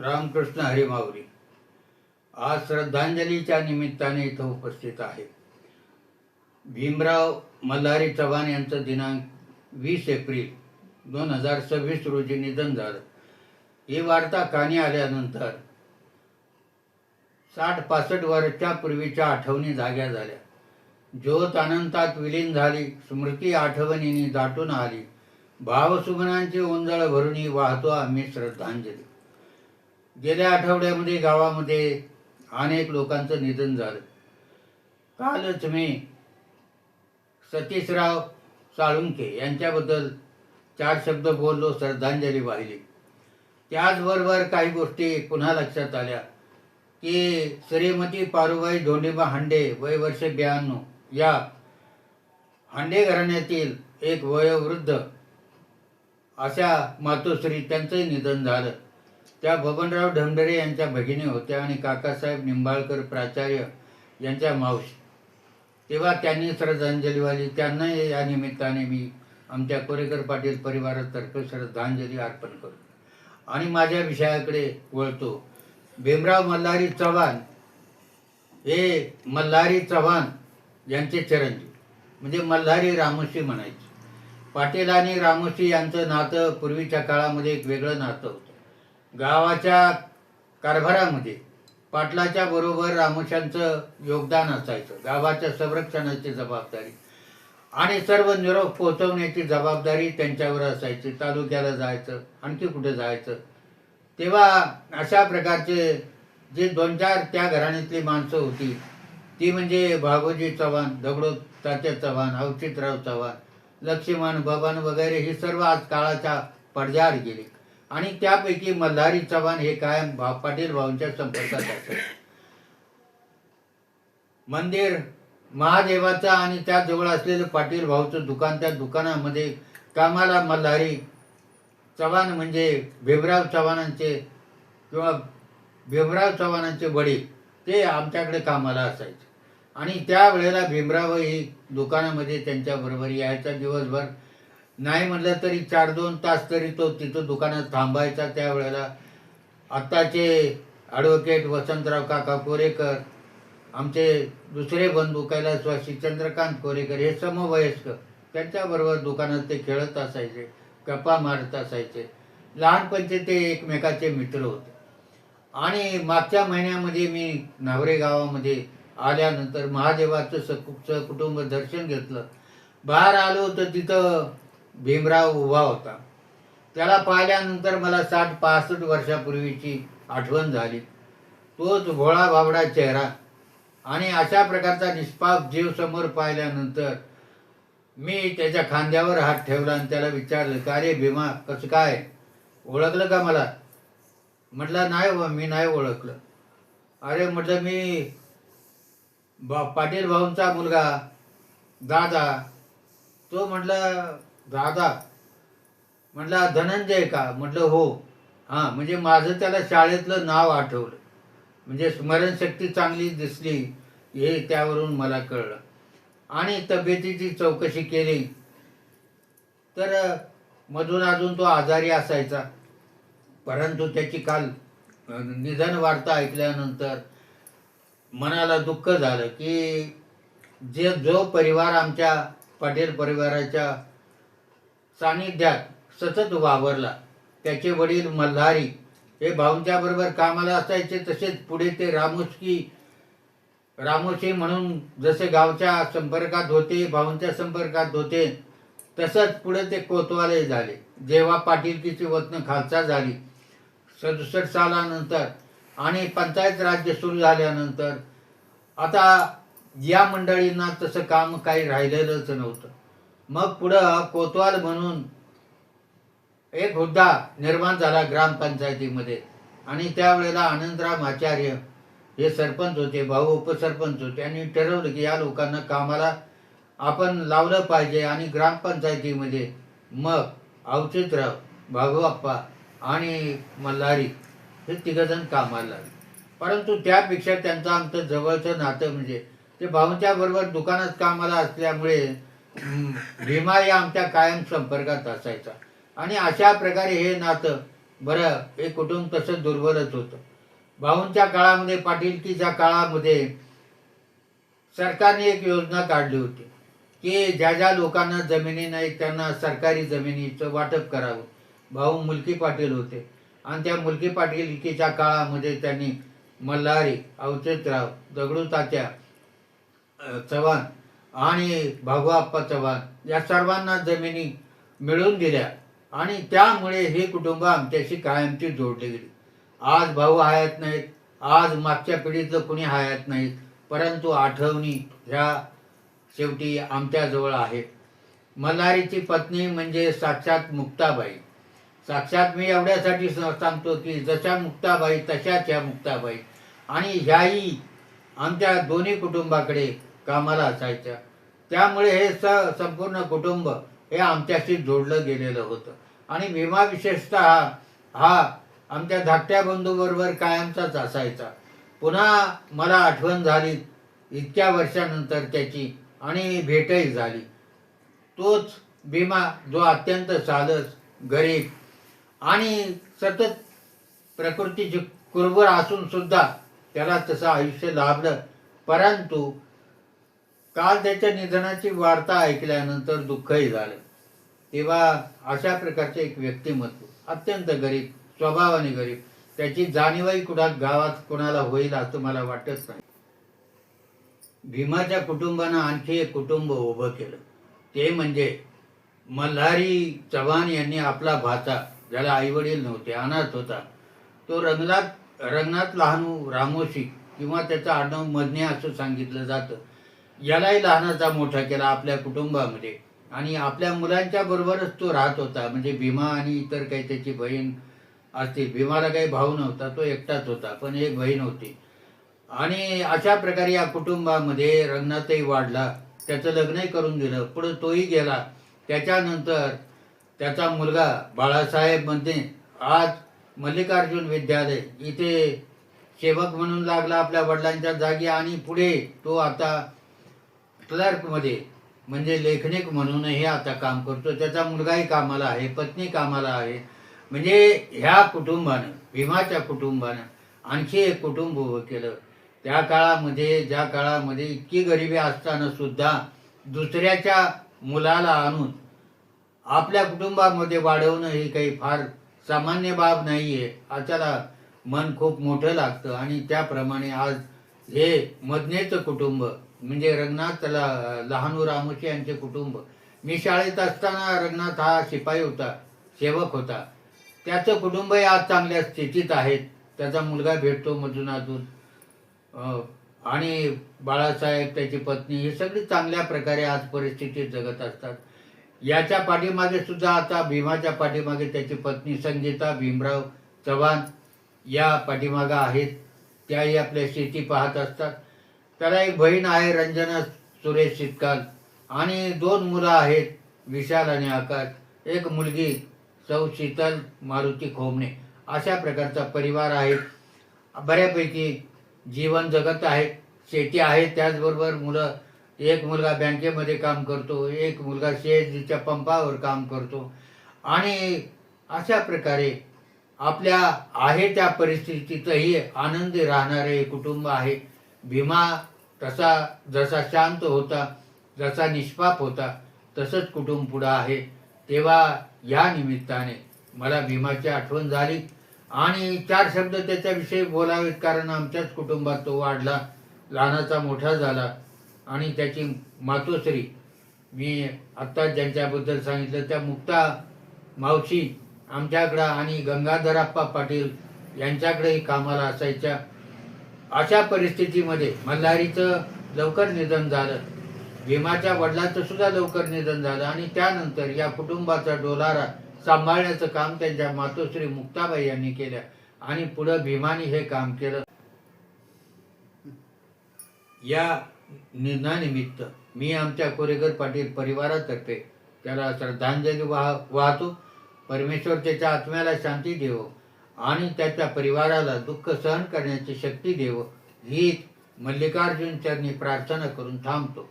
रामकृष्ण हरी माऊली. आज श्रद्धांजलीच्या निमित्ताने इथं उपस्थित आहे. भीमराव मल्हारी चव्हाण यांचं दिनांक 20 एप्रिल 2026 रोजी निधन झालं. ही वार्ता कानी आल्यानंतर 60-65 वर्षाच्या पूर्वीच्या आठवणी जाग्या झाल्या. ज्योत अनंतात विलीन झाली, स्मृती आठवणींनी दाटून आली. भावसुमनांची ओंजळ भरूनी वाहतो आम्ही श्रद्धांजली. गेल्या आठवड्यामध्ये गावामध्ये अनेक लोकांचं निधन झालं. कालच मी सतीशराव साळुंखे यांच्याबद्दल 4 शब्द बोललो, श्रद्धांजली वाहिली. त्याचबरोबर काही गोष्टी पुन्हा लक्षात आल्या की श्रीमती पारुबाई धोंडीबा हांडे, वय वर्ष 92, या हांडे घराण्यातील एक वयोवृद्ध अशा मातोश्री, त्यांचंही निधन झालं. त्या बबनराव ढमढरे यांच्या भगिनी होत्या आणि काकासाहेब निंबाळकर प्राचार्य यांच्या मावशी. तेव्हा त्यांनी श्रद्धांजली वाहिली. त्यांनाही या निमित्ताने मी आमच्या कोरेकर पाटील परिवारातर्फे श्रद्धांजली अर्पण करतो. आणि माझ्या विषयाकडे वळतो. भीमराव मल्हारी चव्हाण हे मल्हारी चव्हाण यांचे चिरंजीव, म्हणजे मल्हारी रामोशी म्हणायचे. पाटील आणि रामोशी यांचं नातं पूर्वीच्या काळामध्ये एक वेगळं नातं होतं. गावाच्या कारभारामध्ये पाटलाच्या बरोबर रामोशांचं योगदान असायचं. गावाच्या संरक्षणाची जबाबदारी आणि सर्व निरोप पोहोचवण्याची जबाबदारी त्यांच्यावर असायची. तालुक्याला जायचं, आणखी कुठे जायचं. तेव्हा अशा प्रकारचे जे 2-4 त्या घराण्यातली माणसं होती, ती म्हणजे भागोजी चव्हाण, दगडो तात्या चव्हाण, अवचितराव चव्हाण, लक्ष्मण, बबन वगैरे ही सर्व आज काळाच्या पडद्याआड गेली. आणि त्यापैकी मल्हारी चव्हाण हे कायम पाटील भाऊंच्या संपर्कात असायचे. मंदिर महादेवाचं आणि त्याजवळ असलेलं पाटील भाऊचं दुकान, त्या दुकानामध्ये कामाला मल्हारी चव्हाण म्हणजे भीमराव चव्हाणांचे किंवा भीमराव चव्हाणांचे वडील ते आमच्याकडे कामाला असायचे. आणि त्यावेळेला भीमरावही दुकानामध्ये त्यांच्याबरोबर यायचा. दिवसभर नाही म्हटलं तरी 4-2 तास तरी तो तिथं दुकानात थांबायचा. त्यावेळेला आत्ताचे ॲडव्होकेट वसंतराव काका कोरेकर, आमचे दुसरे बंधू कैलासवासी चंद्रकांत कोरेकर, हे समवयस्क त्यांच्याबरोबर दुकानात ते खेळत असायचे, गप्पा मारत असायचे. लहानपणचे ते एकमेकाचे मित्र होते. आणि मागच्या महिन्यामध्ये मी नावरे गावामध्ये आल्यानंतर महादेवाचं कुटुंब दर्शन घेतलं. बाहेर आलो तर तिथं भीमराव उभा होता. त्याला पाहिल्यानंतर मला 60-65 वर्षापूर्वीची आठवण झाली. तोच भोळा बाबडा चेहरा आणि अशा प्रकारचा निष्पाप जीव समोर पाहिल्यानंतर मी त्याच्या खांद्यावर हात ठेवला आणि त्याला विचारलं, का रे भीमा, कसं काय, ओळखलं का मला? म्हटलं नाही हो, मी नाही ओळखलं. अरे म्हटलं, मी पाटील भाऊंचा मुलगा दादा. तो म्हटलं, दादा? म्हटलं धनंजय का? म्हटलं हो. हां, म्हणजे माझं त्याला शाळेतलं नाव आठवलं, म्हणजे स्मरणशक्ती चांगली दिसली हे त्यावरून मला कळलं. आणि तब्येतीची चौकशी केली तर मधून अजून तो आजारी असायचा. परंतु त्याची काल निधन वार्ता ऐकल्यानंतर मनाला दुःख झालं की जो परिवार आमच्या पाटील परिवाराच्या सानिध्यात सतत वावरला, त्याचे वडील मल्हारी हे भाऊंच्या बरोबर कामाला असायचे. तसेच पुढे ते रामोशी म्हणून जसे गावच्या संपर्कात होते, भाऊंच्या संपर्कात होते, तसंच पुढे ते कोतवाले झाले. जेव्हा पाटीलकीची वतन खालसा झाली 67 सालानंतर आणि पंचायत राज्य सुरू झाल्यानंतर आता या मंडळींना तसं काम काही राहिलेलंच नव्हतं. मग पुढं कोतवाल म्हणून एक हुद्दा निर्माण झाला ग्रामपंचायतीमध्ये. आणि त्यावेळेला आनंदराम आचार्य हे सरपंच होते, भाऊ उपसरपंच होते. आणि ठरवलं की या लोकांना कामाला आपण लावलं पाहिजे. आणि ग्रामपंचायतीमध्ये मग अवचितराव, भागूआप्पा आणि मल्हारी हे 3 जण कामाला लागले. परंतु त्यापेक्षा त्यांचं आमचं जवळचं नातं म्हणजे ते भाऊंच्या बरोबर दुकानात कामाला असल्यामुळे भीमा या आमच्या कायम संपर्कात असायचा. आणि अशा प्रकारे हे नातं बरं, हे कुटुंब तसं दुर्बलच होतं. भाऊंच्या काळामध्ये, पाटीलकीच्या काळामध्ये सरकारने एक योजना काढली होती की ज्या ज्या लोकांना जमिनी नाहीत त्यांना सरकारी जमिनीचं वाटप करावं. भाऊ मुलकी पाटील होते आणि त्या मुलकी पाटीलकीच्या काळामध्ये त्यांनी मल्हारी, अवचेतराव, दगडू तात्या चव्हाण आणि भागवाप्पा चव्हाण या सर्वांना जमिनी मिळवून दिल्या आणि त्यामुळे हे कुटुंब आमच्याशी कायमची जोडले गेले. आज भाऊ हयात नाहीत, आज मागच्या पिढीतलं कुणी हयात नाहीत, परंतु आठवणी ह्या शेवटी आमच्याजवळ आहेत. मल्हारीची पत्नी म्हणजे साक्षात मुक्ताबाई. साक्षात मी एवढ्यासाठी सांगतो की जशा मुक्ताबाई तशाच ह्या मुक्ताबाई. आणि ह्याही आमच्या दोन्ही कुटुंबाकडे कामाला असायच्या. त्यामुळे हे संपूर्ण कुटुंब हे आमच्याशी जोडलं गेलेलं होतं. आणि भीमा विशेषतः हा आमच्या धाकट्या बंधूबरोबर कायमचाच असायचा. पुन्हा मला आठवण झाली इतक्या वर्षानंतर त्याची आणि भेटही झाली. तोच भीमा जो अत्यंत साधस, गरीब आणि सतत प्रकृतीची कुरबुर असून सुद्धा त्याला तसं आयुष्य लाभलं. परंतु काल त्याच्या निधनाची वार्ता ऐकल्यानंतर दुःखही झालं. तेव्हा अशा प्रकारचे एक व्यक्तिमत्व, अत्यंत गरीब, स्वभावाने गरीब, त्याची जाणीवही गावात कोणाला होईल असं मला वाटत नाही. भीमाच्या कुटुंबानं आणखी एक कुटुंब उभं केलं. ते म्हणजे मल्हारी चव्हाण यांनी आपला भाचा, ज्याला आईवडील नव्हते, अनाथ होता, तो रंगनाथ लहानू रामोशी किंवा त्याचं आडनाव मदने असं सांगितलं जातं, यालाही लहानाचा मोठा केला आपल्या कुटुंबामध्ये. आणि आपल्या मुलांच्या बरोबरच तो राहत होता. म्हणजे भीमा आणि इतर काही त्याची बहीण असतील. भीमाला काही भाऊ नव्हता, तो एकटाच होता, पण एक बहीण होती. आणि अशा प्रकारे या कुटुंबामध्ये रंगनाथही वाढला. त्याचं लग्नही करून दिलं. पुढे तोही गेला. त्याच्यानंतर त्याचा मुलगा बाळासाहेब मदने आज मल्लिकार्जुन विद्यालय इथे सेवक म्हणून लागला आपल्या वडिलांच्या जागी. आणि पुढे तो आता क्लर्कमध्ये म्हणजे लेखनिक म्हणूनही आता काम करतो. त्याचा मुलगाही कामाला आहे, पत्नी कामाला आहे. म्हणजे ह्या कुटुंबानं, भीमाच्या कुटुंबानं आणखी एक कुटुंब उभं केलं. त्या काळामध्ये, ज्या काळामध्ये इतकी गरिबी असताना सुद्धा दुसऱ्याच्या मुलाला आणून आपल्या कुटुंबामध्ये वाढवणं ही काही फार सामान्य बाब नाही आहे. त्याला मन खूप मोठं लागतं. आणि त्याप्रमाणे आज हे मदनेचं कुटुंब म्हणजे रंगनाथ लहानू रामोशी यांचे कुटुंब. मी शाळेत असताना रंगनाथ हा शिपाई होता, सेवक होता. त्याचं कुटुंबही आज चांगल्या स्थितीत आहेत. त्याचा मुलगा भेटतो मधूनातून. आणि बाळासाहेब, त्याची पत्नी, ही सगळी चांगल्या प्रकारे आज परिस्थितीत जगत असतात. याच्या पाठीमागे सुद्धा आता भीमाच्या पाठीमागे त्याची पत्नी संगीता भीमराव चव्हाण या पाठीमागं आहेत. त्याही आपल्या शेती पाहत असतात. त्याला एक बहीण आहे रंजना सुरेश शितकाल आणि 2 मुलं आहेत, विशाल आणि आकाश. एक मुलगी सौ शीतल मारुती खोमणे. अशा प्रकारचा परिवार आहे. बऱ्यापैकी जीवन जगत आहेत. शेती आहे, त्याचबरोबर मुलं. एक मुलगा बँकेमध्ये काम करतो, एक मुलगा CSGच्या पंपावर काम करतो. आणि अशा प्रकारे आपल्या आहे त्या परिस्थितीतही आनंदी राहणारे कुटुंब आहे. भीमा जसा शांत होता, जसा निष्पाप होता, तसंच कुटुंब पुढं आहे. तेव्हा या निमित्ताने मला भीमाची आठवण झाली आणि 4 शब्द त्याच्याविषयी बोलावेत. कारण आमच्याच कुटुंबात तो वाढला, लहानाचा मोठा झाला. आणि त्याची मातोश्री, मी आत्ताच ज्यांच्याबद्दल सांगितलं त्या मुक्ता मावशी आमच्याकडं आणि गंगाधरप्पा पाटील यांच्याकडेही कामाला असायच्या. अशा परिस्थितीमध्ये मल्हारीचं लवकर निधन झालं, भीमाच्या वडिलांचं सुद्धा लवकर निधन झालं. आणि त्यानंतर या कुटुंबाचा डोलारा सांभाळण्याचं काम त्यांच्या मातोश्री मुक्ताबाई यांनी केलं. आणि पुढं भीमाने हे काम केलं. या निधनानिमित्त मी आमच्या कोरेकर पाटील परिवारातर्फे त्याला श्रद्धांजली वाहतो. परमेश्वर त्याच्या आत्म्याला शांती देवो आणि त्याच्या परिवाराला दुःख सहन करण्याची शक्ती देवो, ही मल्लिकार्जुन चरणी प्रार्थना करून थांबतो.